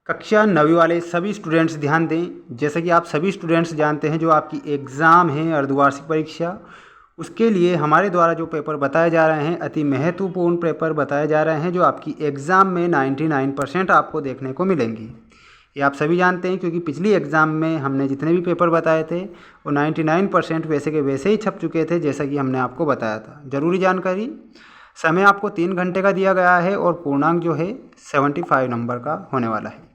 कक्षा 9वीं वाले सभी स्टूडेंट्स ध्यान दें। जैसे कि आप सभी स्टूडेंट्स जानते हैं, जो आपकी एग्ज़ाम है अर्धवार्षिक परीक्षा, उसके लिए हमारे द्वारा जो पेपर बताए जा रहे हैं अति महत्वपूर्ण पेपर बताए जा रहे हैं, जो आपकी एग्ज़ाम में 99% आपको देखने को मिलेंगे। ये आप सभी जानते हैं, क्योंकि पिछली एग्ज़ाम में हमने जितने भी पेपर बताए थे वो 99% वैसे के वैसे ही छप चुके थे, जैसा कि हमने आपको बताया था। ज़रूरी जानकारी, समय आपको 3 घंटे का दिया गया है और पूर्णांक जो है 75 नंबर का होने वाला है।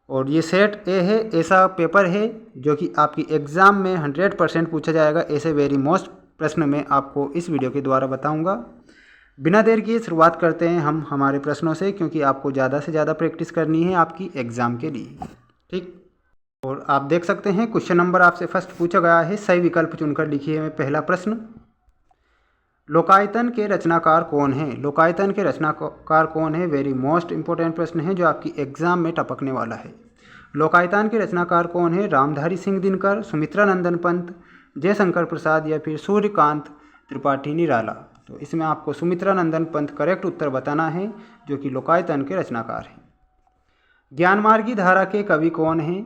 और ये सेट ए है, ऐसा पेपर है जो कि आपकी एग्ज़ाम में 100% पूछा जाएगा। ऐसे वेरी मोस्ट प्रश्न मैं आपको इस वीडियो के द्वारा बताऊंगा। बिना देर किए शुरुआत करते हैं हम हमारे प्रश्नों से, क्योंकि आपको ज़्यादा से ज़्यादा प्रैक्टिस करनी है आपकी एग्ज़ाम के लिए, ठीक। और आप देख सकते हैं क्वेश्चन नंबर आपसे फर्स्ट पूछा गया है, सही विकल्प चुनकर लिखिए में पहला प्रश्न। लोकायतन के रचनाकार कौन है? लोकायतन के रचनाकार कौन है? वेरी मोस्ट इंपॉर्टेंट प्रश्न है जो आपकी एग्जाम में टपकने वाला है। लोकायतन के रचनाकार कौन है? रामधारी सिंह दिनकर, सुमित्रा नंदन पंत, जयशंकर प्रसाद या फिर सूर्यकांत त्रिपाठी निराला। तो इसमें आपको सुमित्रा नंदन पंत करेक्ट उत्तर बताना है, जो कि लोकायतन के रचनाकार हैं। ज्ञानमार्गी धारा के कवि कौन है?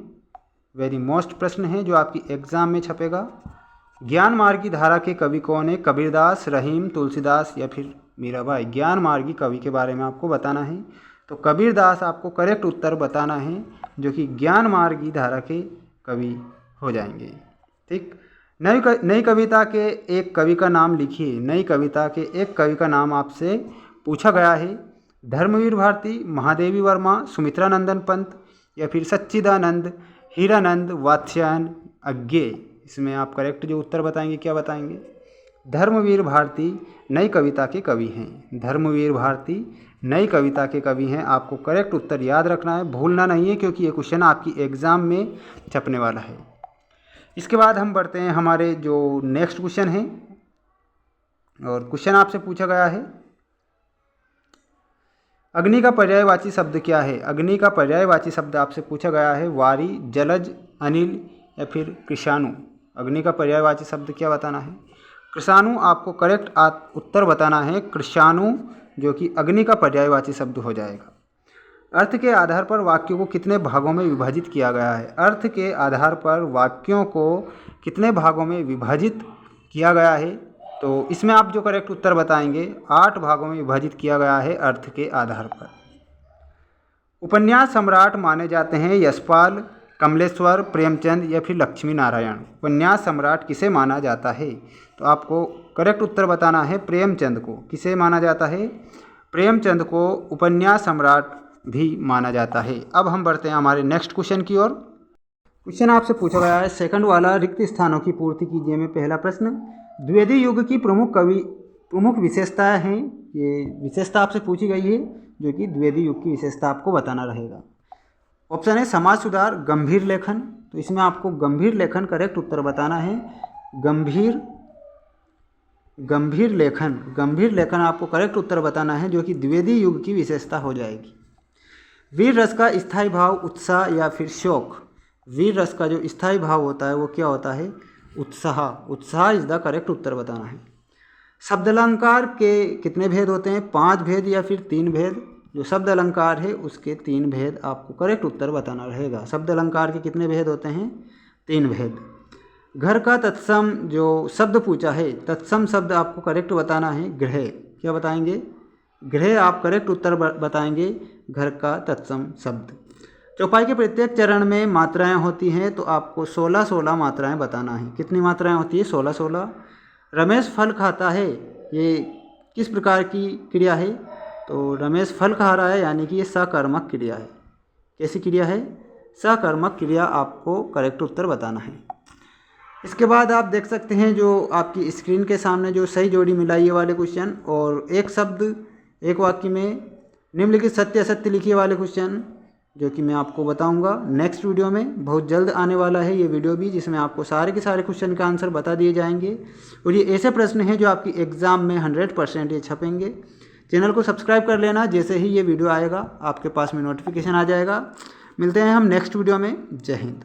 वेरी मोस्ट प्रश्न है जो आपकी एग्जाम में छपेगा। ज्ञानमार्गी धारा के कवि कौन है? कबीरदास, रहीम, तुलसीदास या फिर मीराबाई। ज्ञानमार्गी कवि के बारे में आपको बताना है, तो कबीरदास आपको करेक्ट उत्तर बताना है, जो कि ज्ञानमार्गी धारा के कवि हो जाएंगे, ठीक। नई कविता के एक कवि का नाम लिखिए। नई कविता के एक कवि का नाम आपसे पूछा गया है। धर्मवीर भारती, महादेवी वर्मा, सुमित्रा नंदन पंत या फिर सच्चिदानंद, हीरानंद, वात्स्यायन अज्ञे। इसमें आप करेक्ट जो उत्तर बताएंगे क्या बताएंगे? धर्मवीर भारती नई कविता के कवि हैं। धर्मवीर भारती नई कविता के कवि हैं। आपको करेक्ट उत्तर याद रखना है, भूलना नहीं है, क्योंकि ये क्वेश्चन आपकी एग्ज़ाम में छपने वाला है। इसके बाद हम बढ़ते हैं हमारे जो नेक्स्ट क्वेश्चन है, और क्वेश्चन आपसे पूछा गया है, अग्नि का पर्यायवाची शब्द क्या है? अग्नि का पर्यायवाची शब्द आपसे पूछा गया है। वारी, जलज, अनिल या फिर कृषाणु। अग्नि का पर्यायवाची शब्द क्या बताना है? कृषाणु आपको करेक्ट उत्तर बताना है। कृषाणु जो कि अग्नि का पर्यायवाची शब्द हो जाएगा। अर्थ के आधार पर वाक्यों को कितने भागों में विभाजित किया गया है? अर्थ के आधार पर वाक्यों को कितने भागों में विभाजित किया गया है? तो इसमें आप जो करेक्ट उत्तर बताएंगे, 8 भागों में विभाजित किया गया है अर्थ के आधार पर। उपन्यास सम्राट माने जाते हैं यशपाल, कमलेश्वर, प्रेमचंद या फिर लक्ष्मी नारायण। उपन्यास सम्राट किसे माना जाता है? तो आपको करेक्ट उत्तर बताना है प्रेमचंद को। किसे माना जाता है? प्रेमचंद को उपन्यास सम्राट भी माना जाता है। अब हम बढ़ते हैं हमारे नेक्स्ट क्वेश्चन की ओर। क्वेश्चन आपसे पूछा गया है, सेकंड वाला, रिक्त स्थानों की पूर्ति कीजिए में पहला प्रश्न। द्विवेदी युग की प्रमुख विशेषताएं हैं। ये विशेषता आपसे पूछी गई है, जो कि द्विवेदी युग की विशेषता आपको बताना रहेगा। ऑप्शन है समाज सुधार, गंभीर लेखन। तो इसमें आपको गंभीर लेखन करेक्ट उत्तर बताना है। गंभीर लेखन आपको करेक्ट उत्तर बताना है, जो कि द्विवेदी युग की विशेषता हो जाएगी। वीर रस का स्थायी भाव उत्साह या फिर शोक। वीर रस का जो स्थायी भाव होता है वो क्या होता है? उत्साह। उत्साह इज द करेक्ट उत्तर बताना है। शब्द अलंकार के कितने भेद होते हैं? 5 भेद या फिर 3 भेद। जो शब्द अलंकार है उसके 3 भेद आपको करेक्ट उत्तर बताना रहेगा। शब्द अलंकार के कितने भेद होते हैं? 3 भेद। घर का तत्सम जो शब्द पूछा है, तत्सम शब्द आपको करेक्ट बताना है गृह। क्या बताएंगे? गृह आप करेक्ट उत्तर बताएंगे, घर का तत्सम शब्द। चौपाई के प्रत्येक चरण में मात्राएं होती हैं, तो आपको 16-16 मात्राएं बताना है। कितनी मात्राएं होती है? 16-16। रमेश फल खाता है, ये किस प्रकार की क्रिया है? तो रमेश फल खा रहा है, यानी कि ये सकर्मक क्रिया है। कैसी क्रिया है? सकर्मक क्रिया आपको करेक्ट उत्तर बताना है। इसके बाद आप देख सकते हैं जो आपकी स्क्रीन के सामने जो सही जोड़ी मिलाइए वाले क्वेश्चन, और एक शब्द एक वाक्य में निम्नलिखित सत्य असत्य लिखिए वाले क्वेश्चन, जो कि मैं आपको बताऊंगा नेक्स्ट वीडियो में। बहुत जल्द आने वाला है ये वीडियो भी, जिसमें आपको सारे के सारे क्वेश्चन का आंसर बता दिए जाएंगे। और ये ऐसे प्रश्न हैं जो आपकी एग्ज़ाम में 100% ये छपेंगे। चैनल को सब्सक्राइब कर लेना, जैसे ही ये वीडियो आएगा आपके पास में नोटिफिकेशन आ जाएगा। मिलते हैं हम नेक्स्ट वीडियो में। जय हिंद।